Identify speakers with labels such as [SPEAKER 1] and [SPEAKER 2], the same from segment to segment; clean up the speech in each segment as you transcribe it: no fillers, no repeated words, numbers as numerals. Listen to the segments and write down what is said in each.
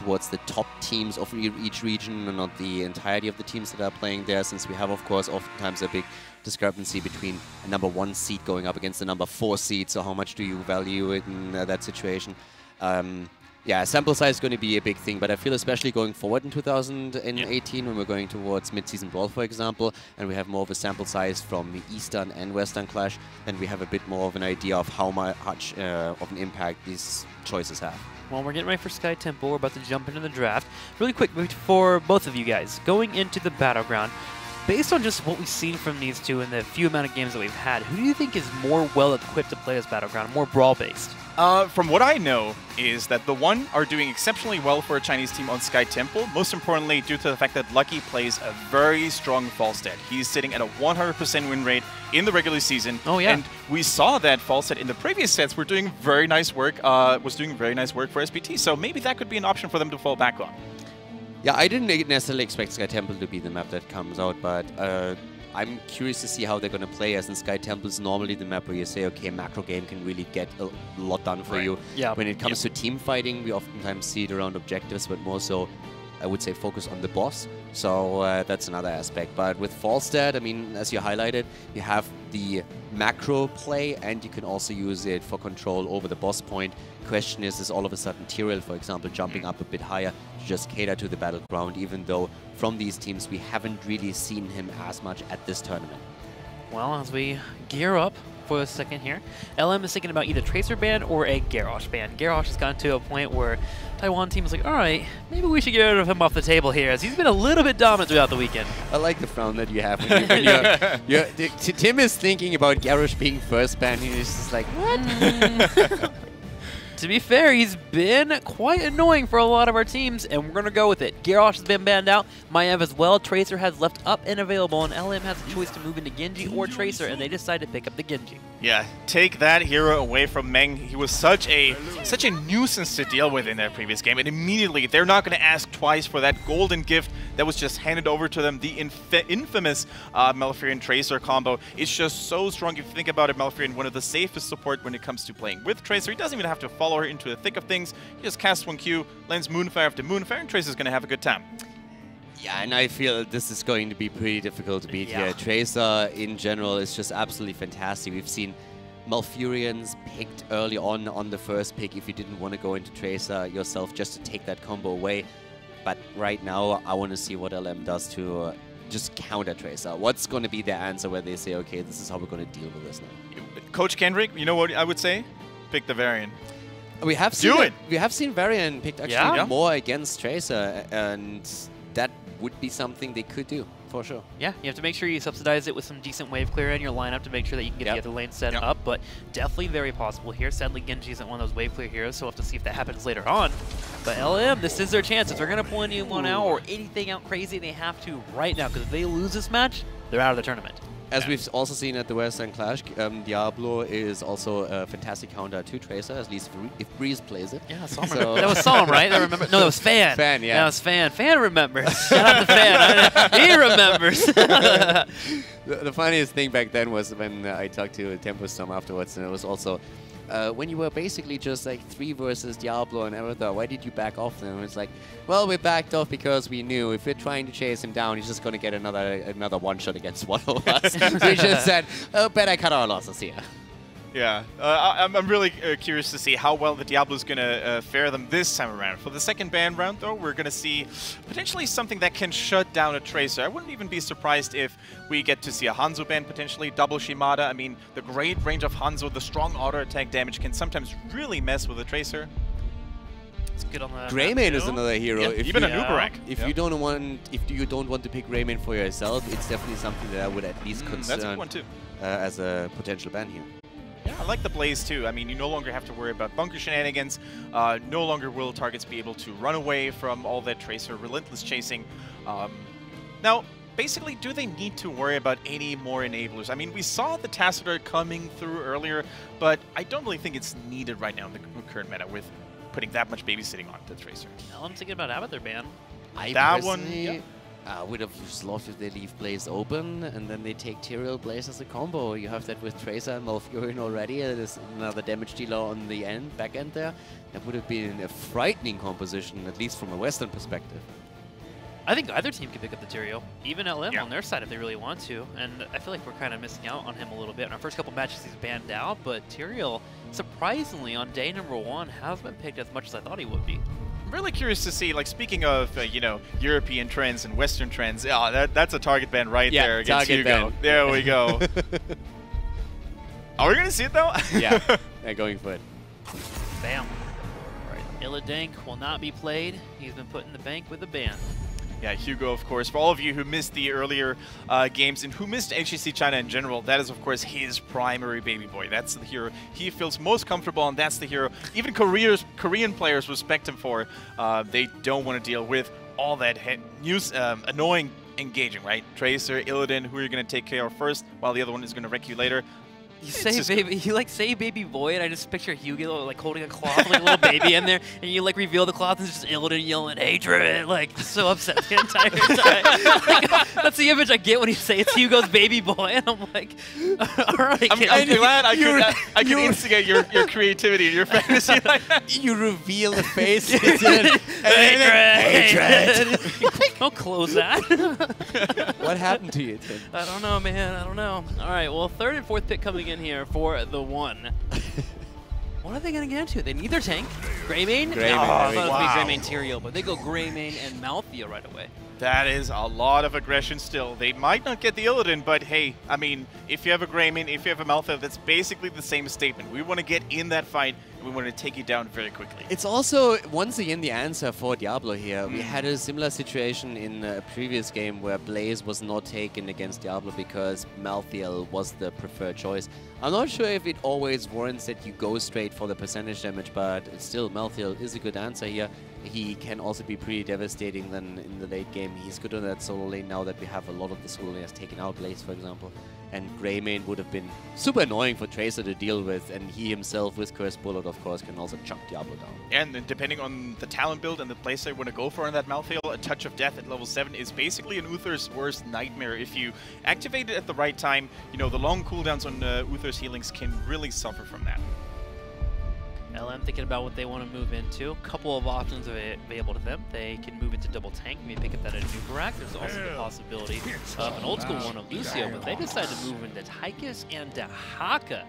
[SPEAKER 1] towards the top teams of each region and not the entirety of the teams that are playing there, since we have, of course, oftentimes a big discrepancy between a #1 seed going up against the #4 seed. So how much do you value it in that situation? Yeah, sample size is going to be a big thing, but I feel especially going forward in 2018 when we're going towards mid-season brawl, for example, and we have more of a sample size from the Eastern and Western Clash, then we have a bit more of an idea of how much of an impact these choices have.
[SPEAKER 2] Well, we're getting ready for Sky Temple. We're about to jump into the draft. Really quick, for both of you guys, going into the Battleground, based on just what we've seen from these two and the few amount of games that we've had, who do you think is more well-equipped to play this Battleground, more brawl-based?
[SPEAKER 3] From what I know is that TheOne are doing exceptionally well for a Chinese team on Sky Temple, most importantly due to the fact that Lucky plays a very strong Falstad. He's sitting at a 100% win rate in the regular season.
[SPEAKER 2] Oh yeah.
[SPEAKER 3] And we saw that Falstad in the previous sets was doing very nice work for SPT, so maybe that could be an option for them to fall back on.
[SPEAKER 1] Yeah, I didn't necessarily expect Sky Temple to be the map that comes out, but I'm curious to see how they're going to play, as in Sky Temple is normally the map where you say, okay, macro game can really get a lot done for you.
[SPEAKER 2] Yeah.
[SPEAKER 1] When it comes to team fighting, we oftentimes see it around objectives, but more so, I would say, focus on the boss. So that's another aspect. But with Falstad, I mean, as you highlighted, you have the macro play, and you can also use it for control over the boss point. Question is all of a sudden Tyrell, for example, jumping up a bit higher to just cater to the Battleground, even though from these teams we haven't really seen him as much at this tournament.
[SPEAKER 2] Well, as we gear up for a second here, LM is thinking about either Tracer ban or a Garrosh ban. Garrosh has gotten to a point where TheOne team is like, all right, maybe we should get rid of him off the table here, as he's been a little bit dominant throughout the weekend.
[SPEAKER 1] I like the frown that you have when Tim is thinking about Garrosh being first ban, and he's just like, what?
[SPEAKER 2] To be fair, he's been quite annoying for a lot of our teams, and we're going to go with it. Garrosh has been banned out, Maiev as well, Tracer has left up and available, and LM has a choice to move into Genji or Tracer, and they decide to pick up the Genji.
[SPEAKER 3] Yeah, take that hero away from Meng. He was such a nuisance to deal with in their previous game, and immediately they're not going to ask twice for that golden gift that was just handed over to them, the infamous Malfurion Tracer combo. It's just so strong. If you think about it, Malfurion, one of the safest support when it comes to playing with Tracer. He doesn't even have to follow her into the thick of things. He just casts 1 Q, lands Moonfire after Moonfire, and Tracer's going to have a good time.
[SPEAKER 1] Yeah, and I feel this is going to be pretty difficult to beat here. Tracer, in general, is just absolutely fantastic. We've seen Malfurions picked early on the first pick if you didn't want to go into Tracer yourself, just to take that combo away. But right now, I want to see what LM does to just counter Tracer. What's going to be their answer where they say, okay, this is how we're going to deal with this now?
[SPEAKER 3] Coach Kendrick, you know what I would say? Pick the Varian.
[SPEAKER 1] We have seen Varian picked actually more against Tracer, and that would be something they could do, for sure.
[SPEAKER 2] Yeah, you have to make sure you subsidize it with some decent wave clear in your lineup to make sure that you can get the other lane set up, but definitely very possible here. Sadly, Genji isn't one of those wave clear heroes, so we'll have to see if that happens later on. But LM, this is their chance. If they're going to pull anyone out or anything out crazy, they have to right now, because if they lose this match, they're out of the tournament.
[SPEAKER 1] As we've also seen at the Western Clash, Diablo is also a fantastic counter to Tracer, at least if Breeze plays it.
[SPEAKER 2] Yeah, that was Psalm, right? I remember. No, that was Fan.
[SPEAKER 1] Fan, yeah.
[SPEAKER 2] That was Fan. Fan remembers. Shout out to Fan. He remembers.
[SPEAKER 1] The funniest thing back then was when I talked to Tempo Storm afterwards, and it was also when you were basically just like 3 versus Diablo and Avatar, why did you back off then? And it's like, well, we backed off because we knew if we're trying to chase him down, he's just going to get another one-shot against one of us. So we just said, oh, better cut our losses here.
[SPEAKER 3] Yeah, I'm really curious to see how well the Diablo's going to fare them this time around. For the second ban round, though, we're going to see potentially something that can shut down a Tracer. I wouldn't even be surprised if we get to see a Hanzo ban, potentially double Shimada. I mean, the great range of Hanzo, the strong auto attack damage can sometimes really mess with a Tracer.
[SPEAKER 2] It's good on the
[SPEAKER 1] Greymane is another hero.
[SPEAKER 3] Yeah, even a Nubarak.
[SPEAKER 1] If you don't want to pick Greymane for yourself, it's definitely something that I would at least consider
[SPEAKER 3] that's a good one too.
[SPEAKER 1] As a potential ban here.
[SPEAKER 3] Yeah, I like the Blaze too. I mean, you no longer have to worry about bunker shenanigans. No longer will targets be able to run away from all that Tracer relentless chasing. Now, basically, do they need to worry about any more enablers? I mean, we saw the Tassadar coming through earlier, but I don't really think it's needed right now in the current meta with putting that much babysitting on the Tracer.
[SPEAKER 2] Now I'm thinking about Avatar ban.
[SPEAKER 1] I would have just loved if they leave Blaze open and then they take Tyrael Blaze as a combo. You have that with Tracer and Malfurion already. There's another damage dealer on the back end there. That would have been a frightening composition, at least from a Western perspective.
[SPEAKER 2] I think either team could pick up the Tyrael, even LM on their side if they really want to. And I feel like we're kind of missing out on him a little bit. In our first couple matches, he's banned out, but Tyrael, surprisingly, on day number 1, has been picked as much as I thought he would be.
[SPEAKER 3] I'm really curious to see, like, speaking of, you know, European trends and Western trends, that's a target ban right there against Hugo. There we go. Are we going to see it, though?
[SPEAKER 1] Yeah, they're going for it.
[SPEAKER 2] Bam. All right, Illidank will not be played. He's been put in the bank with a ban.
[SPEAKER 3] Yeah, Hugo, of course. For all of you who missed the earlier games and who missed HGC China in general, that is, of course, his primary baby boy. That's the hero he feels most comfortable on. That's the hero even Korean players respect him for. They don't want to deal with all that annoying engaging, right? Tracer, Illidan, who are you going to take care of first, while the other one is going to wreck you later.
[SPEAKER 2] You say baby boy, and I just picture Hugo like holding a cloth, like a little baby in there, and you like reveal the cloth, and it's just Illidan yelling hatred, like just so upset the entire time. Like, that's the image I get when you say it's Hugo's baby boy, and I'm like, all right.
[SPEAKER 3] I'm glad I could instigate your creativity and your fantasy like that.
[SPEAKER 1] You reveal the face.
[SPEAKER 2] Hatred. Don't close that.
[SPEAKER 1] What happened to you, Tim?
[SPEAKER 2] I don't know, man. I don't know. All right, well, 3rd and 4th pick coming in here for TheOne. What are they going to get into? They need their tank. Greymane?
[SPEAKER 1] Greymane.
[SPEAKER 2] Oh, I thought it was Greymane Tyrael, but they go Greymane and Malthea right away.
[SPEAKER 3] That is a lot of aggression still. They might not get the Illidan, but hey, I mean, if you have a Greymane, if you have a Malthea, that's basically the same statement. We want to get in that fight, and we want to take you down very quickly.
[SPEAKER 1] It's also, once again, the answer for Diablo here. We had a similar situation in a previous game where Blaze was not taken against Diablo because Malthael was the preferred choice. I'm not sure if it always warrants that you go straight for the percentage damage, but still, Malthael is a good answer here. He can also be pretty devastating then in the late game. He's good on that solo lane now that we have a lot of the solo lanes taken out, Blaze, for example. And Greymane would have been super annoying for Tracer to deal with, and he himself, with Cursed Bullet, of course, can also chunk Diablo down.
[SPEAKER 3] And depending on the talent build and the place they want to go for on that Malthael, a Touch of Death at level 7 is basically an Uther's worst nightmare. If you activate it at the right time, you know, the long cooldowns on Uther's healings can really suffer from that.
[SPEAKER 2] LM thinking about what they want to move into. A couple of options available to them. They can move into double tank, maybe pick up that Nukerak. There's also the possibility of an old school one of Lucio, but they decided to move into Tychus and Dehaka.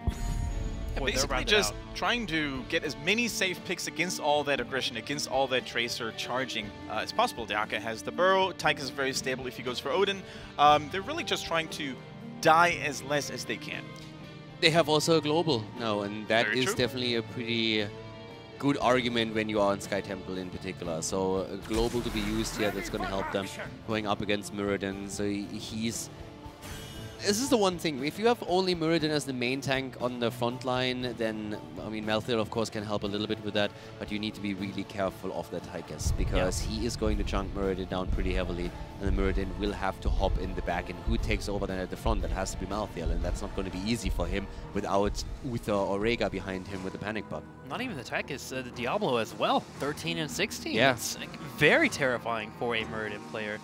[SPEAKER 3] Yeah, basically just trying to get as many safe picks against all that aggression, against all that Tracer charging as possible. Dehaka has the burrow, Tychus is very stable if he goes for Odin. They're really just trying to die as less as they can.
[SPEAKER 1] They have also a global now, and that is definitely a pretty good argument when you are on Sky Temple in particular. So a global to be used here, that's going to help them going up against Muradin. So he's... This is the one thing. If you have only Muradin as the main tank on the front line, then, I mean, Malthael, of course, can help a little bit with that, but you need to be really careful of that Tychus, because he is going to chunk Muradin down pretty heavily, and the Muradin will have to hop in the back, and who takes over then at the front? That has to be Malthael, and that's not going to be easy for him without Uther or Rhaegar behind him with the panic button.
[SPEAKER 2] Not even the Tychus, the Diablo as well. 13 and 16.
[SPEAKER 1] Yeah.
[SPEAKER 2] It's very terrifying for a Muradin player.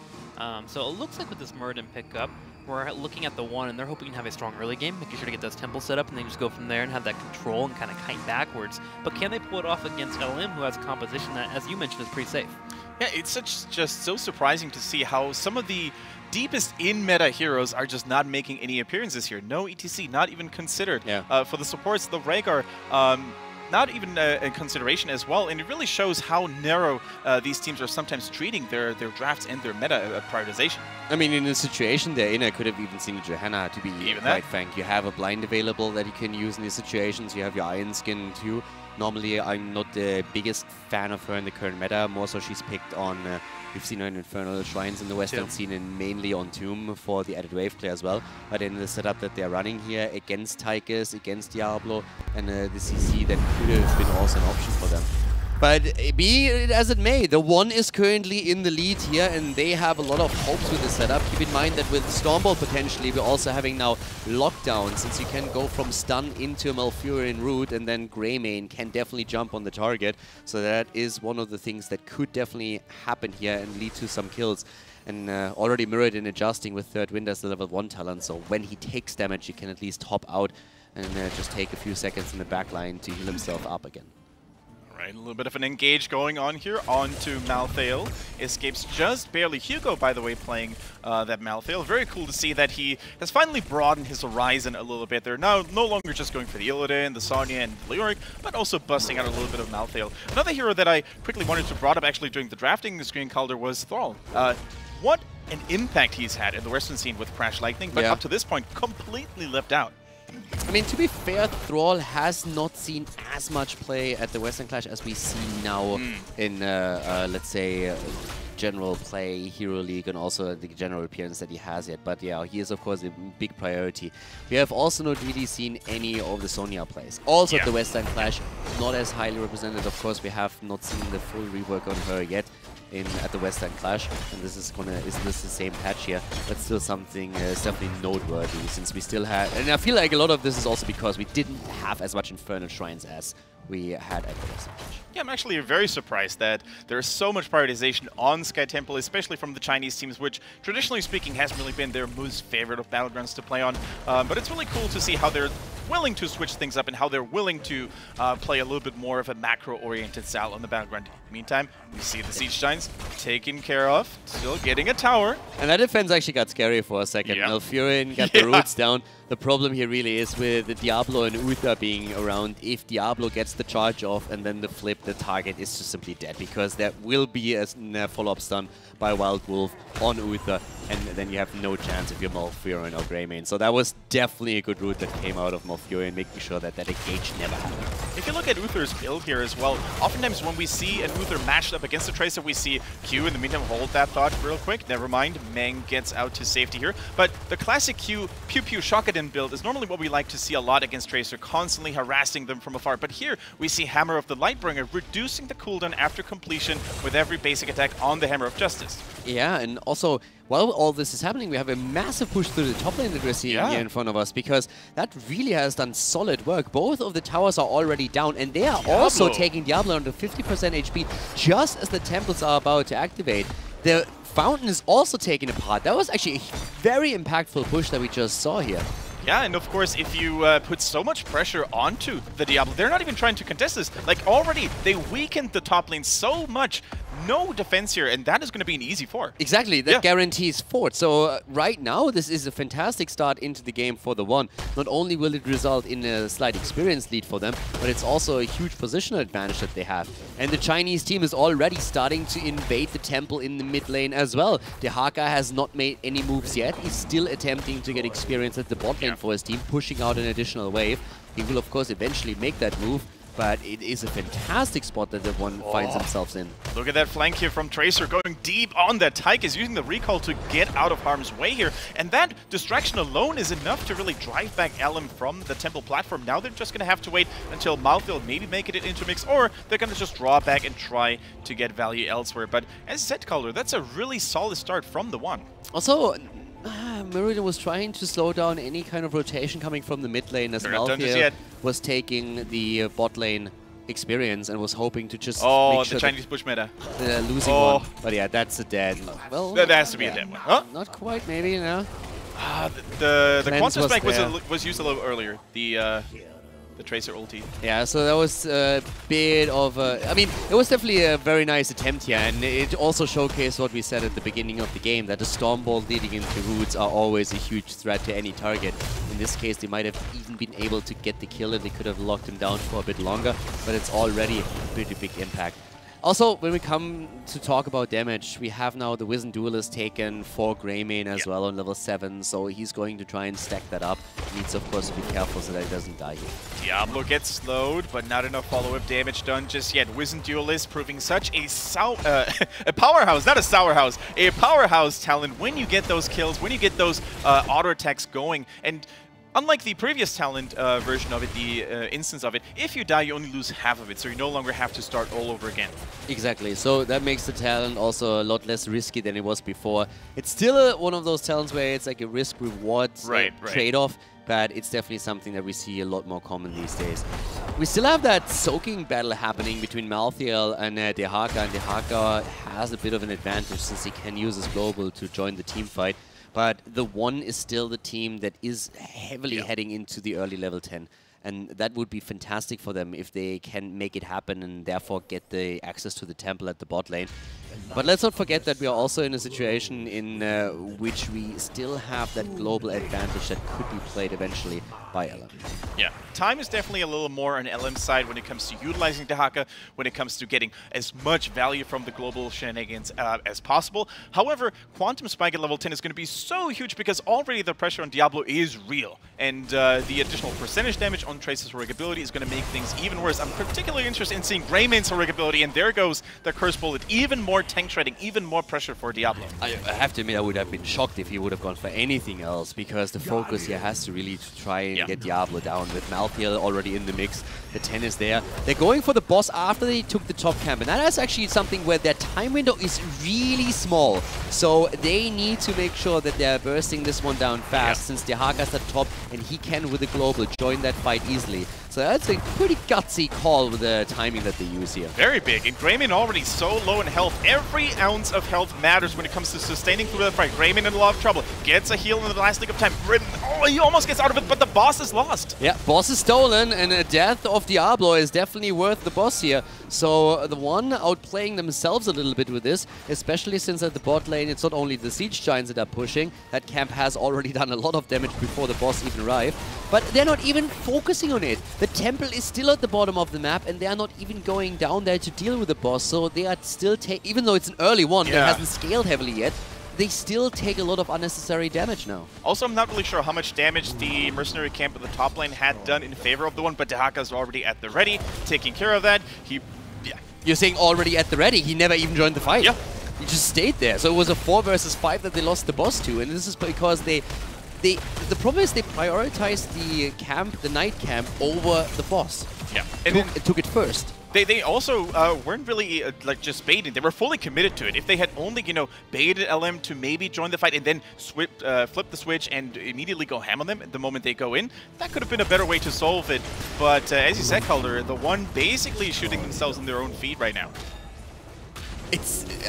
[SPEAKER 2] So it looks like with this Muradin pickup, we're looking at TheOne, and they're hoping to have a strong early game, making sure to get those temples set up, and then just go from there and have that control and kind of kite backwards. But can they pull it off against LM, who has a composition that, as you mentioned, is pretty safe? Yeah,
[SPEAKER 3] it's just so surprising to see how some of the deepest in-meta heroes are just not making any appearances here. No ETC, not even considered. Yeah. For the supports, the Rhaegar, not even a consideration as well, and it really shows how narrow these teams are sometimes treating their drafts and their meta prioritization.
[SPEAKER 1] I mean, in the situation they're in, I could have even seen Johanna, to be quite frank. You have a blind available that you can use in these situations. You have your Iron Skin too. Normally, I'm not the biggest fan of her in the current meta. More so, she's picked on... we've seen her in Infernal Shrines in the Western scene, and mainly on Tomb for the added wave clear as well. But in the setup that they're running here against Tychus, against Diablo, and the CC, that could have been also an option for them. But be it as it may, TheOne is currently in the lead here, and they have a lot of hopes with the setup. Keep in mind that with Stormball potentially, we're also having now Lockdown, since you can go from stun into a Malfurion route, and then Greymane can definitely jump on the target. So that is one of the things that could definitely happen here and lead to some kills. And already mirrored in adjusting with Third Wind as the level 1 talent, so when he takes damage, he can at least hop out and just take a few seconds in the back line to heal himself up again.
[SPEAKER 3] Right, a little bit of an engage going on here onto Malthael. Escapes just barely. Hugo, by the way, playing that Malthael. Very cool to see that he has finally broadened his horizon a little bit. They're now no longer just going for the Illidan, the Sonya, and the Leoric, but also busting out a little bit of Malthael. Another hero that I quickly wanted to brought up actually during the drafting screen, Calder, was Thrall. What an impact he's had in the Western scene with Crash Lightning, but up to this point, completely left out.
[SPEAKER 1] I mean, to be fair, Thrall has not seen as much play at the Western Clash as we see now in, let's say, general play, Hero League, and also the general appearance that he has yet. But yeah, he is, of course, a big priority. We have also not really seen any of the Sonya plays. Also at the Western Clash, not as highly represented. Of course, we have not seen the full rework on her yet at the Western Clash, and this is the same patch here, but still something is definitely noteworthy, since we still had, and I feel like a lot of this is also because we didn't have as much Infernal Shrines as we had at the Western Clash.
[SPEAKER 3] Yeah, I'm actually very surprised that there is so much prioritization on Sky Temple, especially from the Chinese teams, which traditionally speaking hasn't really been their most favorite of battlegrounds to play on. But it's really cool to see how they're willing to switch things up and how they're willing to play a little bit more of a macro-oriented style on the battleground. Meantime, we see the Siege Giants taken care of, still getting a tower.
[SPEAKER 1] And that defense actually got scary for a second. Malfurion got the roots down. The problem here really is with the Diablo and Uther being around. If Diablo gets the charge off and then the flip, the target is just simply dead, because there will be a follow-up stun by Wild Wolf on Uther, and then you have no chance if you're Malfurion or Greymane. So that was definitely a good route that came out of Malfurion, making sure that that engage never happened.
[SPEAKER 3] If you look at Uther's build here as well, oftentimes when we see an Uther matched up against a Tracer, we see Q in the meantime hold that thought real quick. Never mind, Meng gets out to safety here. But the classic Q Pew Pew Shockaden build is normally what we like to see a lot against Tracer, constantly harassing them from afar. But here we see Hammer of the Lightbringer reducing the cooldown after completion with every basic attack on the Hammer of Justice.
[SPEAKER 1] Yeah, and also, while all this is happening, we have a massive push through the top lane that we're seeing here in front of us, because that really has done solid work. Both of the towers are already down, and they are also taking Diablo under 50% HP just as the temples are about to activate. The fountain is also taken apart. That was actually a very impactful push that we just saw here.
[SPEAKER 3] Yeah, and of course, if you put so much pressure onto the Diablo, they're not even trying to contest this. Like, already, they weakened the top lane so much. No defense here, and that is going to be an easy fort.
[SPEAKER 1] Exactly, that guarantees fort. So right now, this is a fantastic start into the game for TheOne. Not only will it result in a slight experience lead for them, but it's also a huge positional advantage that they have. And the Chinese team is already starting to invade the temple in the mid lane as well. Dehaka has not made any moves yet. He's still attempting to get experience at the bot lane for his team, pushing out an additional wave. He will, of course, eventually make that move, but it is a fantastic spot that TheOne finds themselves in.
[SPEAKER 3] Look at that flank here from Tracer, going deep on that. Tyke is using the recall to get out of harm's way here, and that distraction alone is enough to really drive back LM from the temple platform. Now they're just going to have to wait until Malthael maybe make it into mix, or they're going to just draw back and try to get value elsewhere. But as I said, Calder, that's a really solid start from TheOne.
[SPEAKER 1] Also, Meridian was trying to slow down any kind of rotation coming from the mid lane, as Malthael was taking the bot lane experience and was hoping to just make sure
[SPEAKER 3] the Chinese push meta.
[SPEAKER 1] The losing one. But yeah, that's a dead. Well,
[SPEAKER 3] that has to be a dead one. Huh?
[SPEAKER 1] Not quite, maybe, no.
[SPEAKER 3] The Quantum Spike was used a little earlier. The Tracer ulti.
[SPEAKER 1] Yeah, so that was a bit of a... I mean, it was definitely a very nice attempt here, and it also showcased what we said at the beginning of the game, that the Stormball leading into roots are always a huge threat to any target. In this case, they might have even been able to get the kill, and they could have locked him down for a bit longer, but it's already a pretty big impact. Also, when we come to talk about damage, we have now the Wizened Duelist taken for Greymane as well on level 7, so he's going to try and stack that up. He needs, of course, to be careful so that he doesn't die here.
[SPEAKER 3] Diablo gets slowed, but not enough follow-up damage done just yet. Wizened Duelist proving such a powerhouse, not a sour house, a powerhouse talent when you get those kills, when you get those auto attacks going. And Unlike the previous talent version of it, the instance of it, if you die, you only lose half of it, so you no longer have to start all over again.
[SPEAKER 1] Exactly. So that makes the talent also a lot less risky than it was before. It's still one of those talents where it's like a risk-reward trade-off, but it's definitely something that we see a lot more common these days. We still have that soaking battle happening between Malthael and TheHaka, and TheHaka has a bit of an advantage since he can use his global to join the team fight. But TheOne is still the team that is heavily heading into the early level 10. And that would be fantastic for them if they can make it happen and therefore get the access to the temple at the bot lane. But let's not forget that we are also in a situation in which we still have that global advantage that could be played eventually by LM.
[SPEAKER 3] Yeah, time is definitely a little more on LM's side when it comes to utilizing TheHaka, when it comes to getting as much value from the global shenanigans as possible. However, Quantum Spike at level 10 is going to be so huge because already the pressure on Diablo is real. And the additional percentage damage on Trace's heroic ability is going to make things even worse. I'm particularly interested in seeing Greymane's heroic ability, and there goes the Curse Bullet. Even more tank shredding, even more pressure for Diablo.
[SPEAKER 1] I have to admit, I would have been shocked if he would have gone for anything else, because the focus here has to really try and get Diablo down. With Malthael already in the mix, the 10 is there. They're going for the boss after they took the top camp, and that is actually something where their time window is really small. So they need to make sure that they're bursting this one down fast, since TheHaka's at the top, and he can, with the global, join that fight easily. So that's a pretty gutsy call with the timing that they use here.
[SPEAKER 3] Very big, and Greymane already so low in health. Every ounce of health matters when it comes to sustaining through the fight. Greymane in a lot of trouble. Gets a heal in the last lick of time. Oh, he almost gets out of it, but the boss is lost.
[SPEAKER 1] Yeah, boss is stolen, and a death of Diablo is definitely worth the boss here. So TheOne outplaying themselves a little bit with this, especially since at the bot lane it's not only the Siege Giants that are pushing. That camp has already done a lot of damage before the boss even arrived. But they're not even focusing on it. The temple is still at the bottom of the map, and they're not even going down there to deal with the boss. So they are still even though it's an early one that hasn't scaled heavily yet, they still take a lot of unnecessary damage now.
[SPEAKER 3] Also, I'm not really sure how much damage the mercenary camp at the top lane had done in favor of TheOne, but TheHaka's already at the ready, taking care of that.
[SPEAKER 1] You're saying already at the ready? He never even joined the fight?
[SPEAKER 3] Yeah.
[SPEAKER 1] He just stayed there. So it was a 4 versus 5 that they lost the boss to, and this is because the problem is they prioritized the camp, the night camp, over the boss.
[SPEAKER 3] Yeah.
[SPEAKER 1] It took it first.
[SPEAKER 3] They also weren't really like just baiting. They were fully committed to it. If they had only, baited LM to maybe join the fight and then flip the switch and immediately go ham on them the moment they go in, that could have been a better way to solve it. But as you said, Calder, TheOne basically shooting themselves in their own feet right now.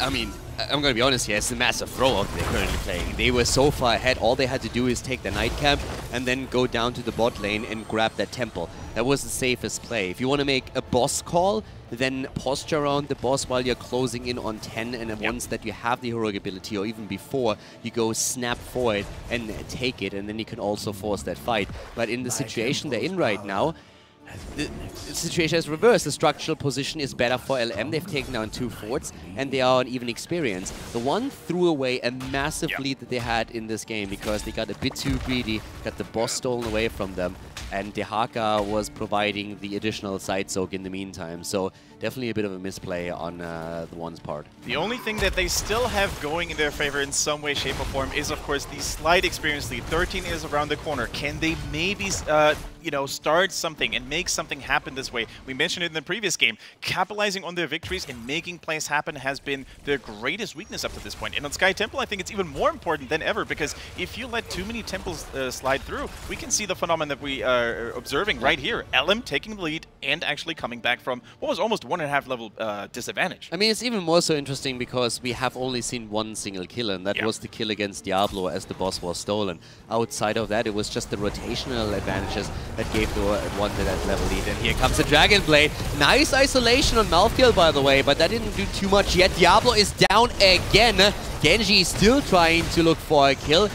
[SPEAKER 1] I mean, I'm going to be honest here, it's a massive throw-out they're currently playing. They were so far ahead, all they had to do is take the night camp and then go down to the bot lane and grab that temple. That was the safest play. If you want to make a boss call, then posture around the boss while you're closing in on 10, and then once that you have the heroic ability, or even before, you go snap for it and take it, and then you can also force that fight. But in the situation they're in right now, the situation is reversed. The structural position is better for LM. They've taken down 2 forts, and they are on even experience. TheOne threw away a massive lead that they had in this game because they got a bit too greedy, got the boss stolen away from them, and TheHaka was providing the additional side soak in the meantime. So definitely a bit of a misplay on TheOne's part.
[SPEAKER 3] The only thing that they still have going in their favor in some way, shape, or form is, of course, the slight experience lead. 13 is around the corner. Can they maybe, start something and make something happen this way? We mentioned it in the previous game. Capitalizing on their victories and making plays happen has been their greatest weakness up to this point. And on Sky Temple, I think it's even more important than ever, because if you let too many temples slide through, we can see the phenomenon that we are observing right here. LM taking the lead and actually coming back from what was almost 1.5 level disadvantage.
[SPEAKER 1] I mean, it's even more so interesting because we have only seen one single kill, and that was the kill against Diablo as the boss was stolen. Outside of that, it was just the rotational advantages that gave TheOne that level lead. And here comes the Dragon Blade. Nice isolation on Malthael, by the way, but that didn't do too much yet. Diablo is down again. Genji still trying to look for a kill.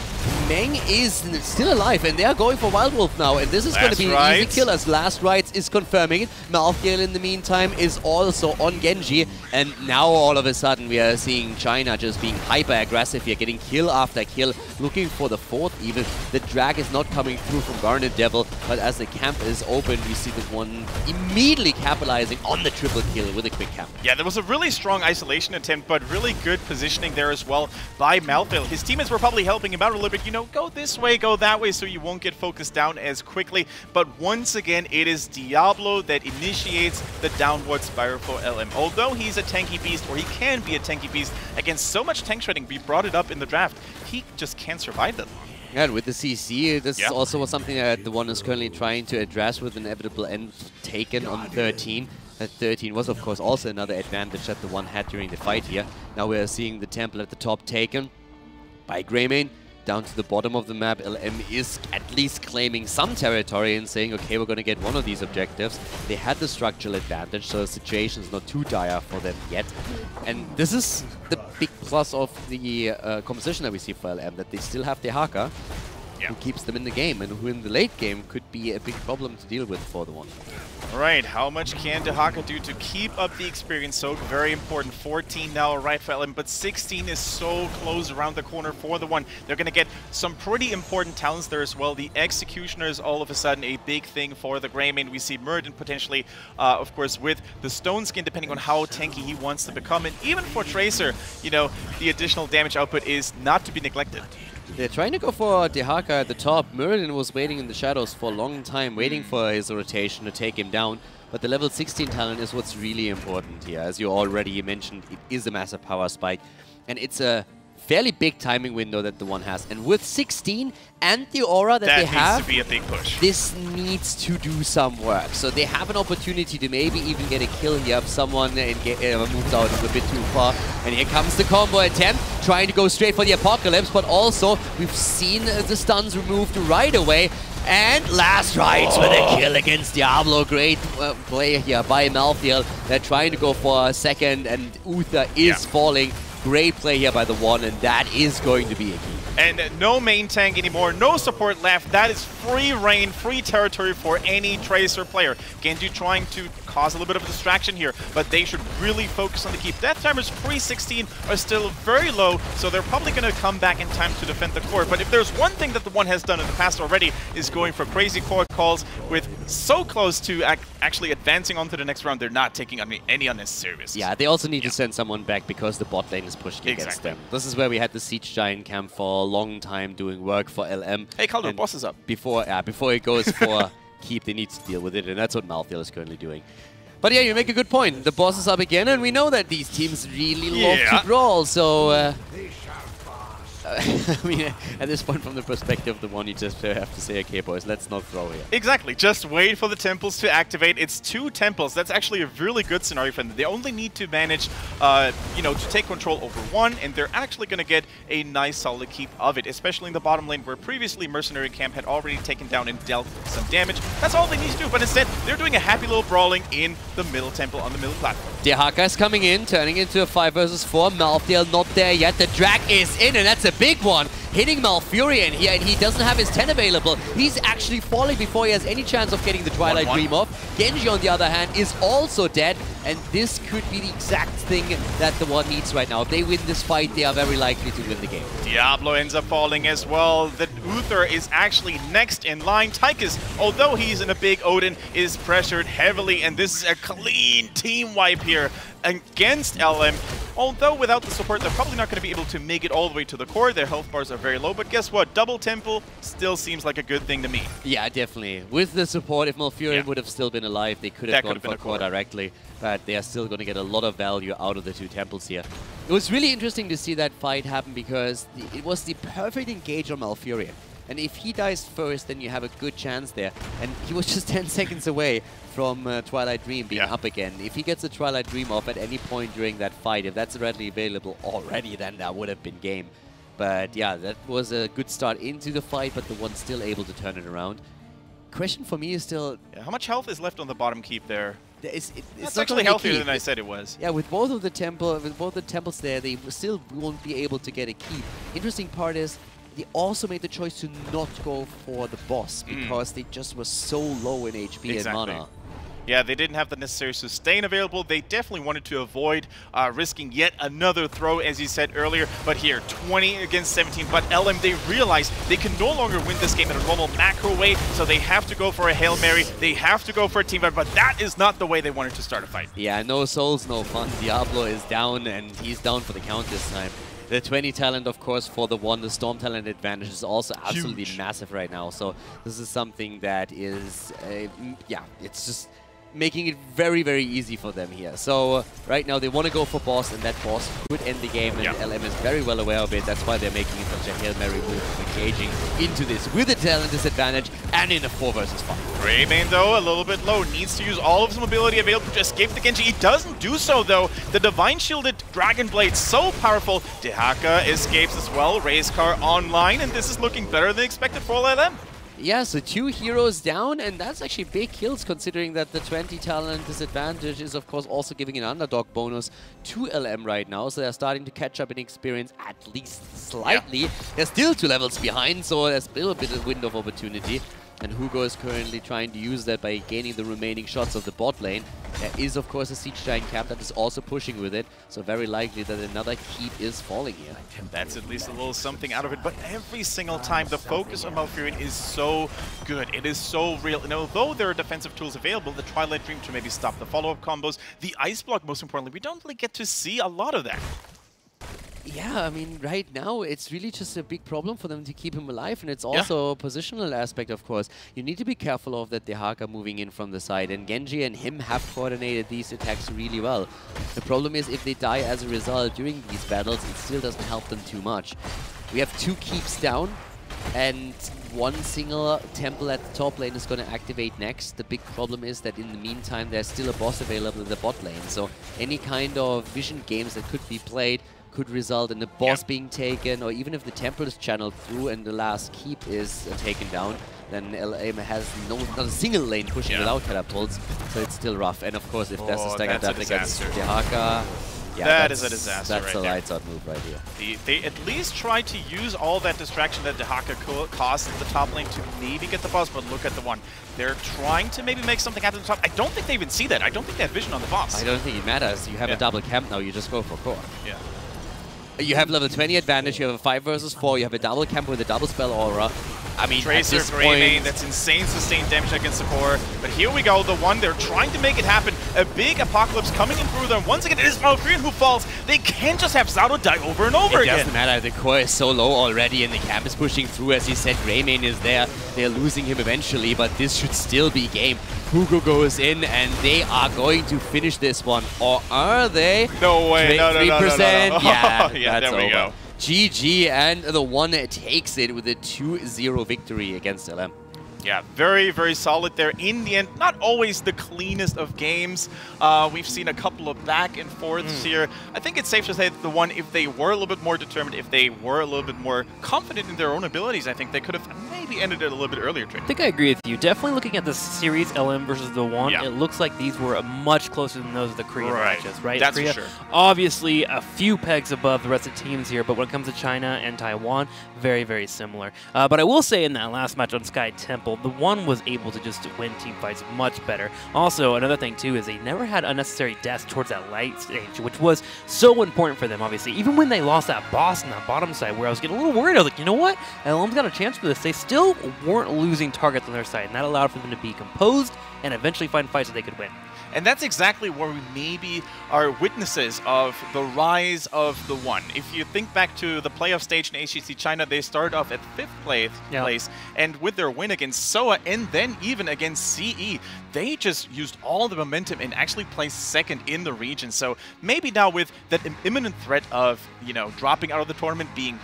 [SPEAKER 1] Meng is still alive, and they are going for Wild Wolf now, and this is going to be an easy kill, as Last Rites is confirming it. Malthael, in the meantime, is also on Genji, and now all of a sudden we are seeing China just being hyper-aggressive here, getting kill after kill, looking for the 4th even. The drag is not coming through from Garnet Devil, but as the camp is open, we see TheOne immediately capitalizing on the triple kill with a quick camp.
[SPEAKER 3] Yeah, there was a really strong isolation attempt, but really good positioning there as well by Malthael. His teammates were probably helping him out a little bit. know, go this way, go that way, so you won't get focused down as quickly. But once again, it is Diablo that initiates the downward spiral for LM. Although he's a tanky beast, or he can be a tanky beast, against so much tank shredding, we brought it up in the draft, he just can't survive that long.
[SPEAKER 1] Yeah, and with the CC, this is also something that TheOne is currently trying to address with inevitable end taken on 13. That 13 was, of course, also another advantage that TheOne had during the fight here. Now we are seeing the temple at the top taken by Greymane. Down to the bottom of the map, LM is at least claiming some territory and saying, okay, we're going to get one of these objectives. They had the structural advantage, so the situation is not too dire for them yet. And this is the big plus of the composition that we see for LM, that they still have Dehaka, who keeps them in the game, and who in the late game could be a big problem to deal with for TheOne.
[SPEAKER 3] Alright, how much can Dehaka do to keep up the experience? So very important. 14 now, right, for LM, but 16 is so close around the corner for TheOne. They're going to get some pretty important talents there as well. The Executioner is all of a sudden a big thing for the Greymane. We see Murden potentially, of course, with the Stone Skin, depending on how tanky he wants to become. And even for Tracer, you know, the additional damage output is not to be neglected.
[SPEAKER 1] They're trying to go for Dehaka at the top. Merlin was waiting in the shadows for a long time, waiting for his rotation to take him down. But the level 16 talent is what's really important here. As you already mentioned, it is a massive power spike. And it's a fairly big timing window that TheOne has. And with 16 and the aura that they have,
[SPEAKER 3] needs to be a big push.
[SPEAKER 1] This needs to do some work. So they have an opportunity to maybe even get a kill here if someone moves out a bit too far. And here comes the combo attempt, trying to go straight for the Apocalypse, but also we've seen the stuns removed right away. And last rights with a kill against Diablo. Great play here by Malthael. They're trying to go for a second, and Uther is falling. Great play here by TheOne, and that is going to be a key.
[SPEAKER 3] And no main tank anymore, no support left. That is free reign, free territory for any Tracer player. Genji trying to cause a little bit of a distraction here, but they should really focus on the keep. Death timers pre-16 are still very low, so they're probably going to come back in time to defend the core. But if there's one thing that TheOne has done in the past already, is going for crazy core calls with so close to actually advancing on to the next round, they're not taking any unnecessary risks.
[SPEAKER 1] Yeah, they also need to send someone back because the bot lane is pushing against them. This is where we had the Siege Giant camp for a long time doing work for LM.
[SPEAKER 3] Hey, Calder, boss is up.
[SPEAKER 1] Before it goes for keep, they need to deal with it, and that's what Malthael is currently doing. But yeah, you make a good point. The boss is up again, and we know that these teams really love to brawl, so... I mean, at this point, from the perspective of TheOne, you just have to say, okay, boys, let's not throw here.
[SPEAKER 3] Exactly. Just wait for the temples to activate. It's 2 temples. That's actually a really good scenario for them. They only need to manage, you know, to take control over 1, and they're actually going to get a nice, solid keep of it, especially in the bottom lane, where previously Mercenary Camp had already taken down and dealt some damage. That's all they need to do, but instead, they're doing a happy little brawling in the middle temple on the middle platform.
[SPEAKER 1] Dehaka is coming in, turning into a 5 versus 4. Malthael not there yet. The drag is in, and that's a big one. Hitting Malfurion here, and he doesn't have his 10 available. He's actually falling before he has any chance of getting the Twilight Dream off. Genji, on the other hand, is also dead, and this could be the exact thing that TheOne needs right now. If they win this fight, they are very likely to win the game.
[SPEAKER 3] Diablo ends up falling as well. The Uther is actually next in line. Tychus, although he's in a big Odin, is pressured heavily, and this is a clean team wipe here against LM. Although without the support, they're probably not going to be able to make it all the way to the core. Their health bars are very low, but guess what? Double temple still seems like a good thing to me.
[SPEAKER 1] Yeah, definitely. With the support, if Malfurion would have still been alive, they could have gone for core directly, but they are still going to get a lot of value out of the 2 temples here. It was really interesting to see that fight happen because it was the perfect engage on Malfurion. And if he dies first, then you have a good chance there. And he was just 10 seconds away from Twilight Dream being up again. If he gets a Twilight Dream off at any point during that fight, if that's readily available already, then that would have been game. But yeah, that was a good start into the fight, but TheOne's still able to turn it around. Question for me is still...
[SPEAKER 3] Yeah, how much health is left on the bottom keep there?
[SPEAKER 1] It's
[SPEAKER 3] actually healthier than I said it was.
[SPEAKER 1] Yeah, with both of the temples there, they still won't be able to get a keep. Interesting part is, they also made the choice to not go for the boss because they just were so low in HP and mana.
[SPEAKER 3] Yeah, they didn't have the necessary sustain available. They definitely wanted to avoid risking yet another throw, as you said earlier. But here, 20 against 17. But LM, they realize they can no longer win this game in a normal macro way, so they have to go for a Hail Mary. They have to go for a team fight, but that is not the way they wanted to start a fight.
[SPEAKER 1] Yeah, no souls, no fun. Diablo is down, and he's down for the count this time. The 20 talent, of course, for the Storm talent advantage is also absolutely massive right now. So this is something that is, yeah, it's just making it very, very easy for them here. So right now they want to go for boss, and that boss could end the game, and LM is very well aware of it. That's why they're making such a Hail Mary move, engaging into this with a talent disadvantage and in a 4 versus 5.
[SPEAKER 3] Greymane, though, a little bit low. Needs to use all of his mobility available to escape the Genji. He doesn't do so, though. The Divine Shielded Dragon Blade, so powerful. Dehaka escapes as well. Race car online, and this is looking better than expected for LM.
[SPEAKER 1] Yeah, so 2 heroes down, and that's actually big kills considering that the 20 talent disadvantage is of course also giving an underdog bonus to LM right now, so they're starting to catch up in experience at least slightly. Yeah. They're still 2 levels behind, so there's still a bit of window of opportunity. And Hugo is currently trying to use that by gaining the remaining shots of the bot lane. There is, of course, a Siege Giant camp that is also pushing with it, so very likely that another keep is falling here.
[SPEAKER 3] And that's at least a little something out of it, but every single time the focus on Malfurion is so good. It is so real. And although there are defensive tools available, the Twilight Dream to maybe stop the follow-up combos, the Ice Block, most importantly, we don't really get to see a lot of that.
[SPEAKER 1] Yeah, I mean, right now, it's really just a big problem for them to keep him alive, and it's also a positional aspect, of course. You need to be careful of that Dehaka moving in from the side, and Genji and him have coordinated these attacks really well. The problem is, if they die as a result during these battles, it still doesn't help them too much. We have 2 keeps down, and 1 single temple at the top lane is going to activate next. The big problem is that in the meantime, there's still a boss available in the bot lane, so any kind of vision games that could be played could result in the boss being taken, or even if the temple is channeled through and the last keep is taken down, then LM has not a single lane pushing without catapults, so it's still rough. And of course, if there's a stagger death against Dehaka,
[SPEAKER 3] that is a disaster.
[SPEAKER 1] That's a lights out move right here.
[SPEAKER 3] They at least try to use all that distraction that Dehaka costs at the top lane to maybe get the boss, but look at the one. They're trying to maybe make something happen at the top. I don't think they even see that. I don't think they have vision on the boss.
[SPEAKER 1] I don't think it matters. You have a double camp now, you just go for core.
[SPEAKER 3] Yeah.
[SPEAKER 1] You have level 20 advantage, you have a 5 versus 4, you have a double camp with a double spell aura. I mean,
[SPEAKER 3] Tracer,
[SPEAKER 1] at this
[SPEAKER 3] Greymane,
[SPEAKER 1] point,
[SPEAKER 3] that's insane sustained damage against the core. But here we go, the one, they're trying to make it happen. A big apocalypse coming in through them. Once again, it is Malfurion who falls. They can't just have Zato die over and over again.
[SPEAKER 1] It doesn't matter, the core is so low already and the camp is pushing through. As you said, Greymane is there. They're losing him eventually, but this should still be game. Hugo goes in and they are going to finish this one. Or are they?
[SPEAKER 3] No way, no.
[SPEAKER 1] 3%? Yeah,
[SPEAKER 3] yeah,
[SPEAKER 1] that's
[SPEAKER 3] there we
[SPEAKER 1] over.
[SPEAKER 3] go.
[SPEAKER 1] GG, and TheOne takes it with a 2-0 victory against LM.
[SPEAKER 3] Yeah, very, very solid there. In the end, not always the cleanest of games. We've seen a couple of back and forths here. I think it's safe to say that TheOne, if they were a little bit more determined, if they were a little bit more confident in their own abilities, I think they could have maybe ended it a little bit earlier.
[SPEAKER 2] I think I agree with you. Definitely looking at the series LM versus TheOne, it looks like these were much closer than those of the Korean matches, right?
[SPEAKER 3] That's
[SPEAKER 2] Korea,
[SPEAKER 3] for sure.
[SPEAKER 2] Obviously, a few pegs above the rest of the teams here, but when it comes to China and Taiwan, very, very similar. But I will say in that last match on Sky Temple, TheOne was able to just win team fights much better. Also, another thing too is they never had unnecessary deaths towards that light stage, which was so important for them, obviously. Even when they lost that boss on that bottom side, where I was getting a little worried, I was like, you know what? LM's got a chance for this. They still weren't losing targets on their side, and that allowed for them to be composed and eventually find fights that they could win.
[SPEAKER 3] And that's exactly where we maybe are witnesses of the rise of TheOne. If you think back to the playoff stage in HGC China, they started off at 5th place, and with their win against SOA and then even against CE, they just used all the momentum and actually placed 2nd in the region. So maybe now with that imminent threat of, dropping out of the tournament, being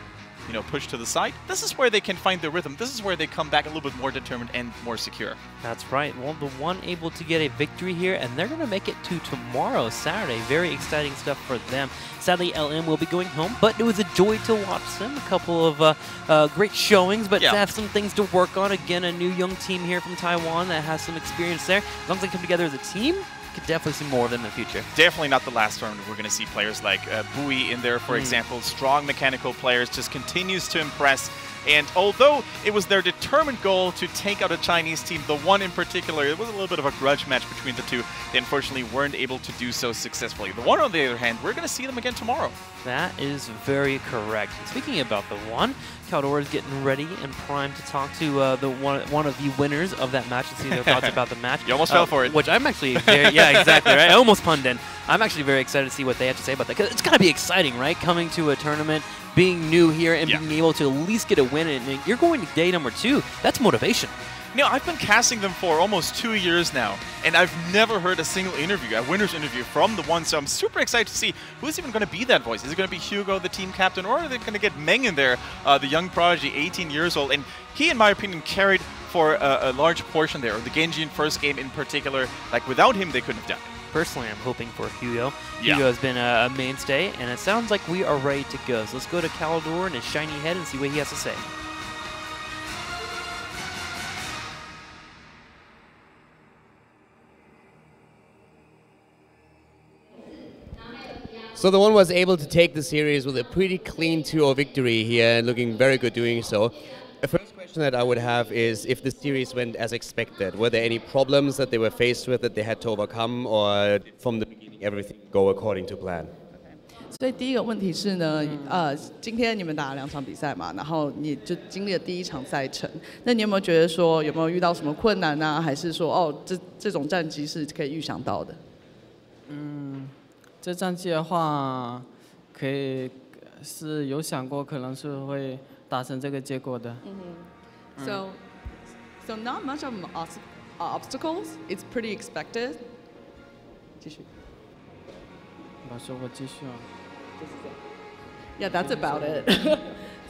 [SPEAKER 3] pushed to the side, this is where they can find their rhythm. This is where they come back a little bit more determined and more secure.
[SPEAKER 2] That's right. Well, TheOne able to get a victory here, and they're going to make it to tomorrow, Saturday. Very exciting stuff for them. Sadly, LM will be going home, but it was a joy to watch them. A couple of great showings, but have some things to work on. Again, a new young team here from Taiwan that has some experience there. As long as they come together as a team, could definitely see more of them in the future.
[SPEAKER 3] Definitely not the last tournament. We're going to see players like Bui in there, for example. Strong mechanical players, just continues to impress. And although it was their determined goal to take out a Chinese team, TheOne in particular, it was a little bit of a grudge match between the two. They unfortunately weren't able to do so successfully. TheOne, on the other hand, we're going to see them again tomorrow.
[SPEAKER 2] That is very correct. Speaking about TheOne, Caldor is getting ready and primed to talk to one of the winners of that match and see their thoughts about the match.
[SPEAKER 3] You almost fell for it.
[SPEAKER 2] Which I'm actually very, yeah, exactly, right? I almost punned in. I'm actually very excited to see what they have to say about that, because it's got to be exciting, right? Coming to a tournament, being new here, and being able to at least get a win, and you're going to day number 2. That's motivation.
[SPEAKER 3] You know, I've been casting them for almost 2 years now, and I've never heard a single interview, a winner's interview from TheOne, so I'm super excited to see who's even going to be that voice. Is it going to be Hugo, the team captain, or are they going to get Meng in there, the young prodigy, 18 years old? And he, in my opinion, carried for a large portion there, or the Genjin first game in particular. Like, without him, they couldn't have done it.
[SPEAKER 2] Personally, I'm hoping for Hugo. Hugo has been a mainstay, and it sounds like we are ready to go. So let's go to Caldor and his shiny head and see what he has to say.
[SPEAKER 1] So TheOne was able to take the series with a pretty clean 2-0 victory here, and looking very good doing so. The first question that I would have is if the series went as expected. Were there any problems that they were faced with that they had to overcome, or from the beginning everything go according to plan?
[SPEAKER 4] 所以第一个问题是呢，今天你们打了2场比赛嘛，然后你就经历了第1场赛程，那你有没有觉得说有没有遇到什么困难啊？还是说哦，这种战绩是可以预想到的？
[SPEAKER 5] 这战绩的话，可以是有想过，可能是会达成这个结果的。
[SPEAKER 4] So not much of obstacles. It's pretty expected. 继续。
[SPEAKER 5] 老师，我继续啊。
[SPEAKER 4] Yeah, that's about it.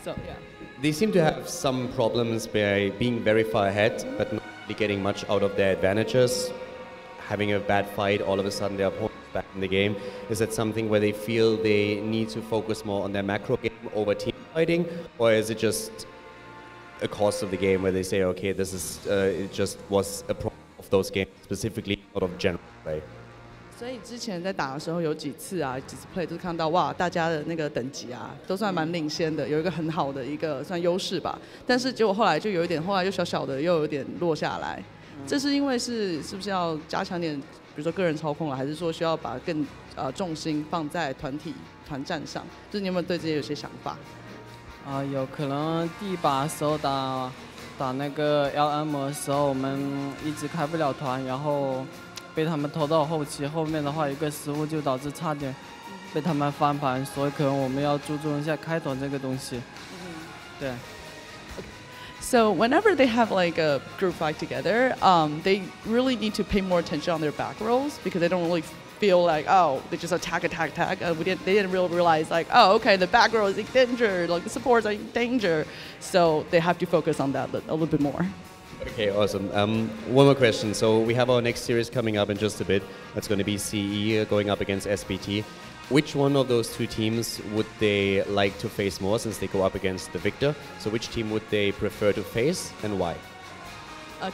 [SPEAKER 4] So yeah.
[SPEAKER 1] They seem to have some problems by being very far ahead, but not really getting much out of their advantages. Having a bad fight, all of a sudden their opponent's back in the game. Is that something where they feel they need to focus more on their macro game over team fighting, or is it just a cost of the game where they say, okay, this is it just was a problem of those games specifically, not of general play?
[SPEAKER 4] 所以之前在打的时候有几次play 就是看到哇，大家的那个等级都算蛮领先的，有一个很好的一个算优势吧。但是结果后来就有一点，后来又小小的又有点落下来。这是因为是不是要加强点，比如说个人操控了，还是说需要把更重心放在团战上？就是你有没有对这些有些想法？
[SPEAKER 5] 有可能第一把的时候打那个 LM 的时候，我们一直开不了团，然后被他们拖到后期，后面的话一个失误就导致差点被他们翻盘，所以可能我们要注重一下开团这个东西。对。
[SPEAKER 4] So whenever they have like a group fight together, they really need to pay more attention on their back rolls because they don't really feel like, oh, they just attack. They didn't really realize like, oh, okay, the back row is in danger, like the supports are in danger. So they have to focus on that a little bit more.
[SPEAKER 1] Okay, awesome. One more question. So we have our next series coming up in just a bit. That's going to be CE going up against SPT. Which one of those 2 teams would they like to face more since they go up against the victor? So which team would they prefer to face and why?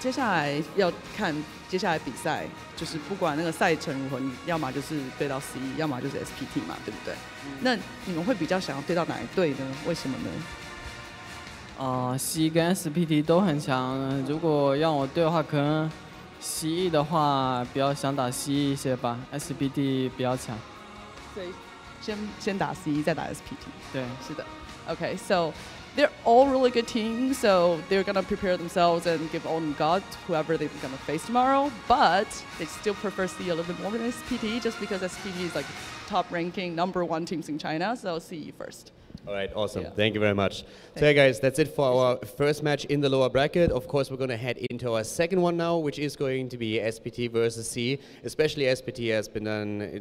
[SPEAKER 4] 接下来要看接下来比赛，就是不管那个赛程如何，你要么就是对到 CE， 要么就是 SPT 嘛，对不对？那你们会比较想要对到哪一队呢？为什么呢
[SPEAKER 5] ？CE 跟 SPT 都很强，如果让我对的话，可能 CE 的话比较想打 CE 一些吧 ，SPT 比较强。
[SPEAKER 4] 所以先打 CE 再打 SPT。
[SPEAKER 5] 对，
[SPEAKER 4] 是的。Okay, so they're all really good teams, so they're gonna prepare themselves and give all them God whoever they're gonna face tomorrow. But they still prefer CE a little bit more than SPT, just because SPT is like top ranking #1 teams in China. So CE first.
[SPEAKER 1] All right, awesome.
[SPEAKER 4] Yeah.
[SPEAKER 1] Thank you very much. So yeah, guys, that's it for our first match in the lower bracket. Of course, we're going to head into our second one now, which is going to be SPT versus CE. Especially SPT has been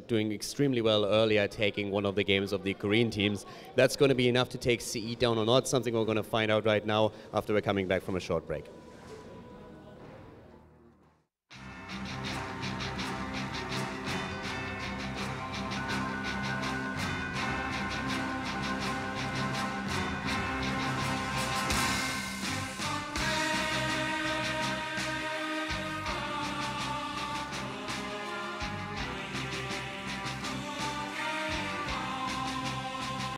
[SPEAKER 1] doing extremely well earlier, taking one of the games of the Korean teams. That's going to be enough to take CE down or not, something we're going to find out right now after we're coming back from a short break.